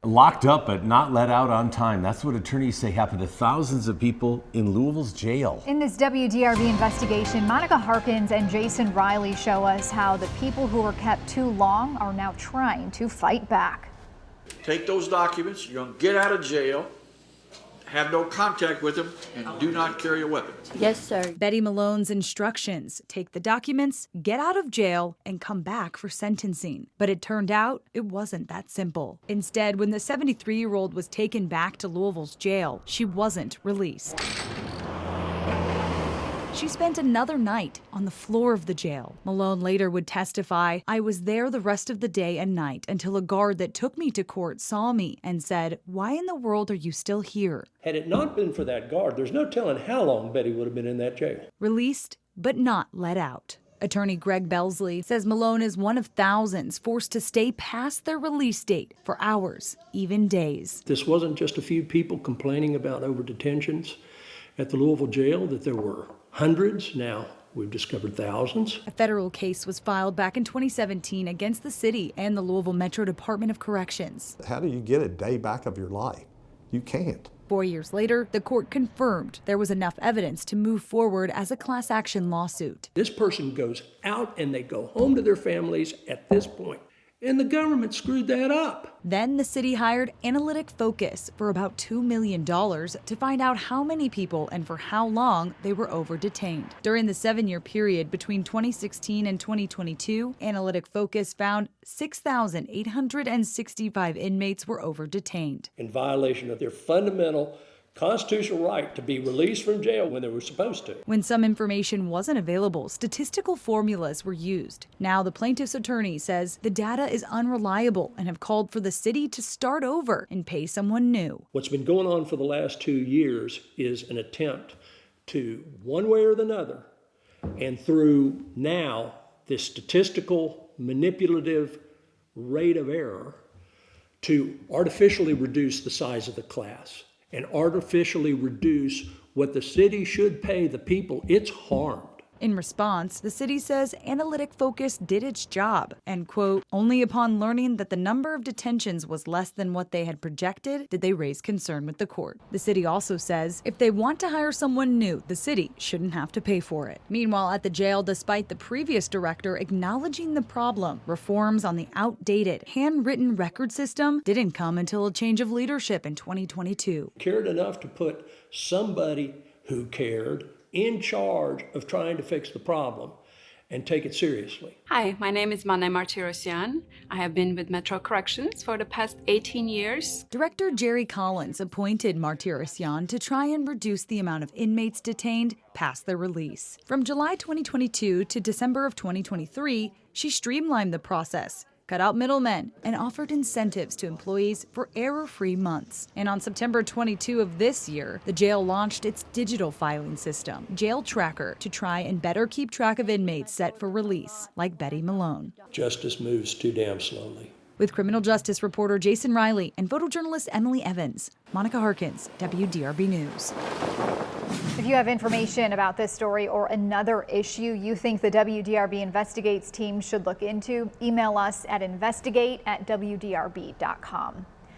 Locked up but not let out on time. That's what attorneys say happened to thousands of people in Louisville's jail. In this WDRB investigation, Monica Harkins and Jason Riley show us how the people who were kept too long are now trying to fight back. Take those documents, you're going to get out of jail, have no contact with them, and do not carry a weapon. Yes, sir. Betty Melloan's instructions: take the documents, get out of jail, and come back for sentencing. But it turned out it wasn't that simple. Instead, when the 73-year-old was taken back to Louisville's jail, she wasn't released. She spent another night on the floor of the jail. Melloan later would testify, "I was there the rest of the day and night until a guard that took me to court saw me and said, 'Why in the world are you still here?'" Had it not been for that guard, there's no telling how long Betty would have been in that jail. Released, but not let out. Attorney Greg Belsley says Melloan is one of thousands forced to stay past their release date for hours, even days. This wasn't just a few people complaining about over-detentions at the Louisville jail, that there were hundreds. Now we've discovered thousands. A federal case was filed back in 2017 against the city and the Louisville Metro Department of Corrections. How do you get a day back of your life? You can't. 4 years later, the court confirmed there was enough evidence to move forward as a class action lawsuit. This person goes out and they go home to their families at this point. And the government screwed that up. Then the city hired Analytic Focus for about $2 million to find out how many people and for how long they were over-detained. During the 7-year period between 2016 and 2022, Analytic Focus found 6,865 inmates were over-detained. In violation of their fundamental constitutional right to be released from jail when they were supposed to. When some information wasn't available, statistical formulas were used. Now the plaintiff's attorney says the data is unreliable and have called for the city to start over and pay someone new. What's been going on for the last 2 years is an attempt to, one way or another, and through now this statistical manipulative rate of error, to artificially reduce the size of the class and artificially reduce what the city should pay the people it's harmed. In response, the city says Analytic Focus did its job and, quote, "only upon learning that the number of detentions was less than what they had projected did they raise concern with the court." The city also says if they want to hire someone new, the city shouldn't have to pay for it. Meanwhile, at the jail, despite the previous director acknowledging the problem, reforms on the outdated, handwritten record system didn't come until a change of leadership in 2022. Cared enough to put somebody who cared in charge of trying to fix the problem and take it seriously. Hi, my name is Manay Martirosyan. I have been with Metro Corrections for the past 18 years. Director Jerry Collins appointed Martirosyan to try and reduce the amount of inmates detained past their release. From July 2022 to December of 2023, she streamlined the process, cut out middlemen, and offered incentives to employees for error-free months. And on September 22 of this year, the jail launched its digital filing system, Jail Tracker, to try and better keep track of inmates set for release, like Betty Melloan. Justice moves too damn slowly. With criminal justice reporter Jason Riley and photojournalist Emily Evans, Monica Harkins, WDRB News. If you have information about this story or another issue you think the WDRB Investigates team should look into, email us at investigate@wdrb.com.